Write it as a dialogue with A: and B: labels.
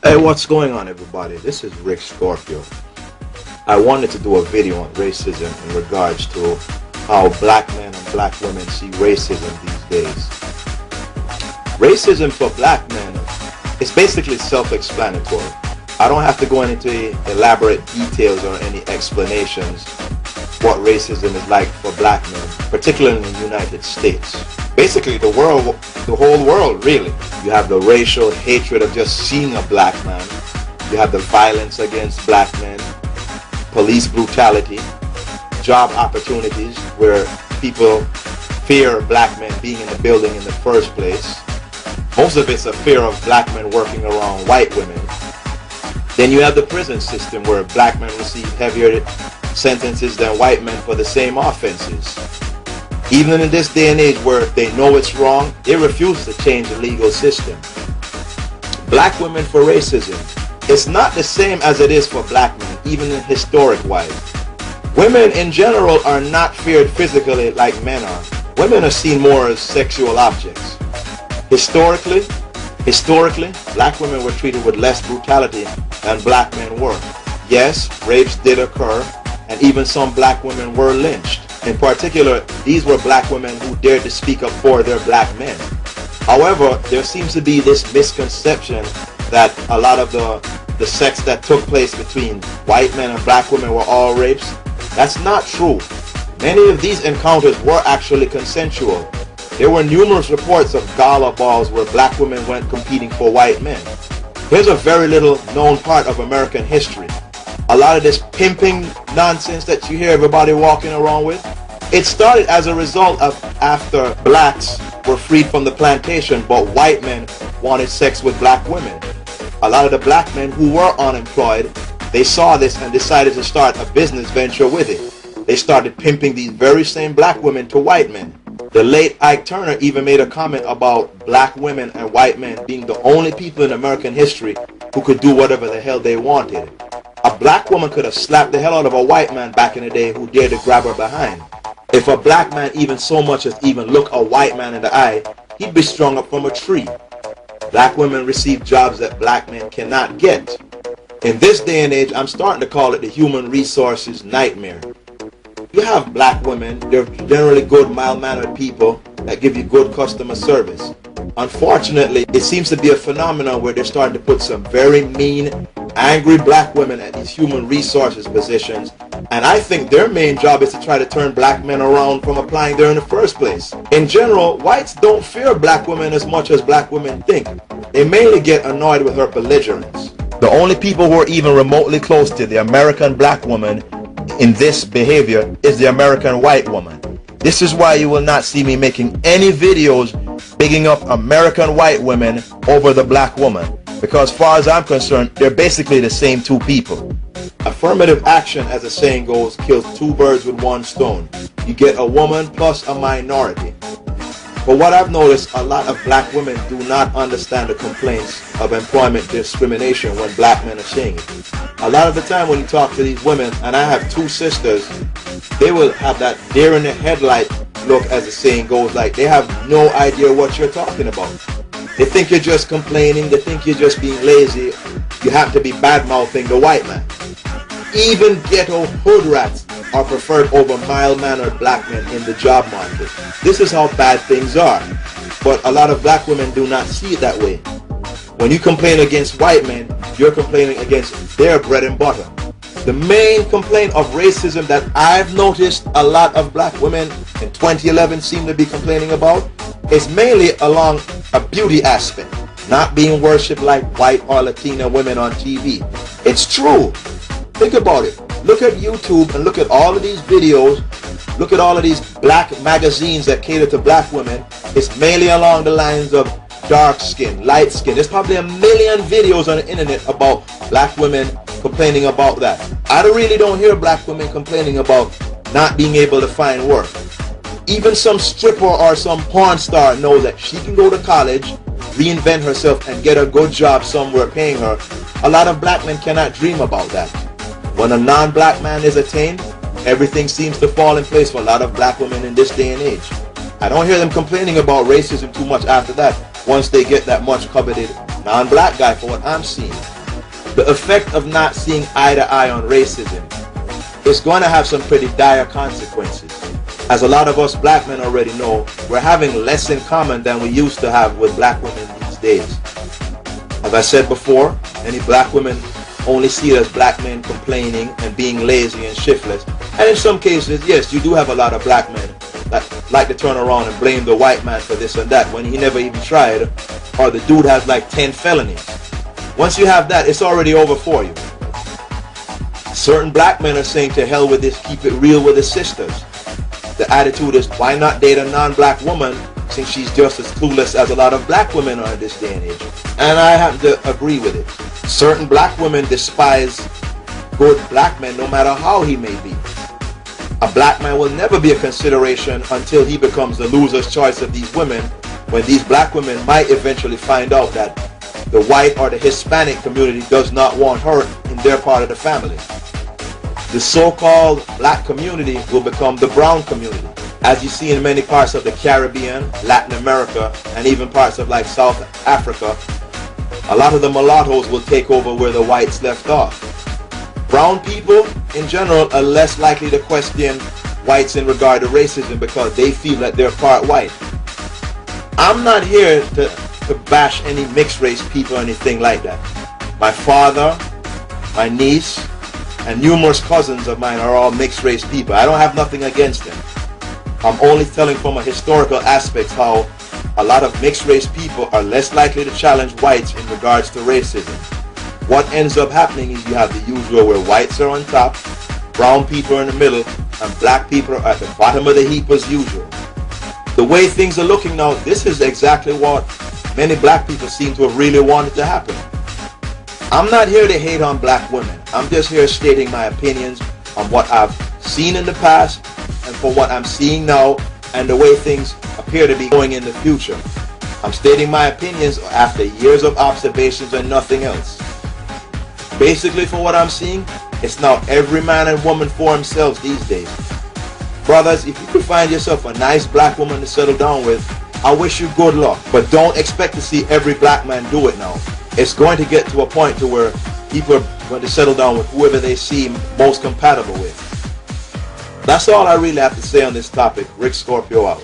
A: Hey, what's going on, everybody? This is Rick Scorpio. I wanted to do a video on racism in regards to how black men and black women see racism these days. Racism for black men is basically self-explanatory. I don't have to go into elaborate details or any explanations what racism is like for black men, particularly in the United States. Basically, the whole world, really. You have the racial hatred of just seeing a black man. You have the violence against black men, police brutality, job opportunities where people fear black men being in the building in the first place. Most of it's a fear of black men working around white women. Then you have the prison system where black men receive heavier sentences than white men for the same offenses. Even in this day and age where they know it's wrong, they refuse to change the legal system. Black women for racism. It's not the same as it is for black men, even in historic wise. Women in general are not feared physically like men are. Women are seen more as sexual objects. Historically, black women were treated with less brutality than black men were. Yes, rapes did occur, and even some black women were lynched. In particular, these were black women who dared to speak up for their black men. However, there seems to be this misconception that a lot of the sex that took place between white men and black women were all rapes. That's not true. Many of these encounters were actually consensual. There were numerous reports of gala balls where black women went competing for white men. Here's a very little known part of American history. A lot of this pimping nonsense that you hear everybody walking around with, it started as a result of after blacks were freed from the plantation, but white men wanted sex with black women. A lot of the black men who were unemployed, they saw this and decided to start a business venture with it. They started pimping these very same black women to white men. The late Ike Turner even made a comment about black women and white men being the only people in American history who could do whatever the hell they wanted. A black woman could have slapped the hell out of a white man back in the day who dared to grab her behind. If a black man even so much as even look a white man in the eye, he'd be strung up from a tree. Black women receive jobs that black men cannot get. In this day and age, I'm starting to call it the human resources nightmare. You have black women, they're generally good, mild-mannered people that give you good customer service. Unfortunately, it seems to be a phenomenon where they're starting to put some very mean, angry black women at these human resources positions, and I think their main job is to try to turn black men around from applying there in the first place. In general, whites don't fear black women as much as black women think. They mainly get annoyed with her belligerence. The only people who are even remotely close to the American black woman in this behavior is the American white woman. This is why you will not see me making any videos bigging up American white women over the black woman, because as far as I'm concerned, they're basically the same two people. Affirmative action, as the saying goes, kills two birds with one stone. You get a woman plus a minority. But what I've noticed, a lot of black women do not understand the complaints of employment discrimination when black men are saying it. A lot of the time when you talk to these women, and I have two sisters, they will have that deer in the headlight look, as the saying goes, like they have no idea what you're talking about. They think you're just complaining, they think you're just being lazy, you have to be bad-mouthing the white man. Even ghetto hood rats are preferred over mild-mannered black men in the job market. This is how bad things are. But a lot of black women do not see it that way. When you complain against white men, you're complaining against their bread and butter. The main complaint of racism that I've noticed a lot of black women in 2011 seem to be complaining about is mainly along a beauty aspect, not being worshipped like white or Latina women on TV. It's true. Think about it. Look at YouTube and look at all of these videos. Look at all of these black magazines that cater to black women. It's mainly along the lines of dark skin, light skin. There's probably a million videos on the internet about black women complaining about that. I really don't hear black women complaining about not being able to find work. Even some stripper or some porn star knows that she can go to college, reinvent herself, and get a good job somewhere paying her. A lot of black men cannot dream about that. When a non-black man is attained, everything seems to fall in place for a lot of black women in this day and age. I don't hear them complaining about racism too much after that, once they get that much coveted non-black guy, for what I'm seeing, the effect of not seeing eye to eye on racism is going to have some pretty dire consequences. As a lot of us black men already know, we're having less in common than we used to have with black women these days. As I said before, many black women only see it as black men complaining and being lazy and shiftless. And in some cases, yes, you do have a lot of black men that like to turn around and blame the white man for this and that when he never even tried, or the dude has like 10 felonies. Once you have that, it's already over for you. Certain black men are saying to hell with this, keep it real with the sisters. The attitude is, why not date a non-black woman since she's just as clueless as a lot of black women are in this day and age? And I happen to agree with it. Certain black women despise good black men no matter how he may be. A black man will never be a consideration until he becomes the loser's choice of these women, when these black women might eventually find out that the white or the Hispanic community does not want her in their part of the family. The so-called black community will become the brown community. As you see in many parts of the Caribbean, Latin America, and even parts of like South Africa, a lot of the mulattoes will take over where the whites left off. Brown people in general are less likely to question whites in regard to racism because they feel that they're part white. I'm not here to bash any mixed race people or anything like that. My father, my niece, and numerous cousins of mine are all mixed race people. I don't have nothing against them. I'm only telling from a historical aspect how a lot of mixed race people are less likely to challenge whites in regards to racism. What ends up happening is you have the usual where whites are on top, brown people are in the middle, and black people are at the bottom of the heap as usual. The way things are looking now, this is exactly what many black people seem to have really wanted to happen. I'm not here to hate on black women. I'm just here stating my opinions on what I've seen in the past and for what I'm seeing now and the way things appear to be going in the future. I'm stating my opinions after years of observations and nothing else. Basically, for what I'm seeing, it's now every man and woman for themselves these days. Brothers, if you could find yourself a nice black woman to settle down with, I wish you good luck. But don't expect to see every black man do it now. It's going to get to a point to where people are going to settle down with whoever they seem most compatible with. That's all I really have to say on this topic. Rick Scorpio out.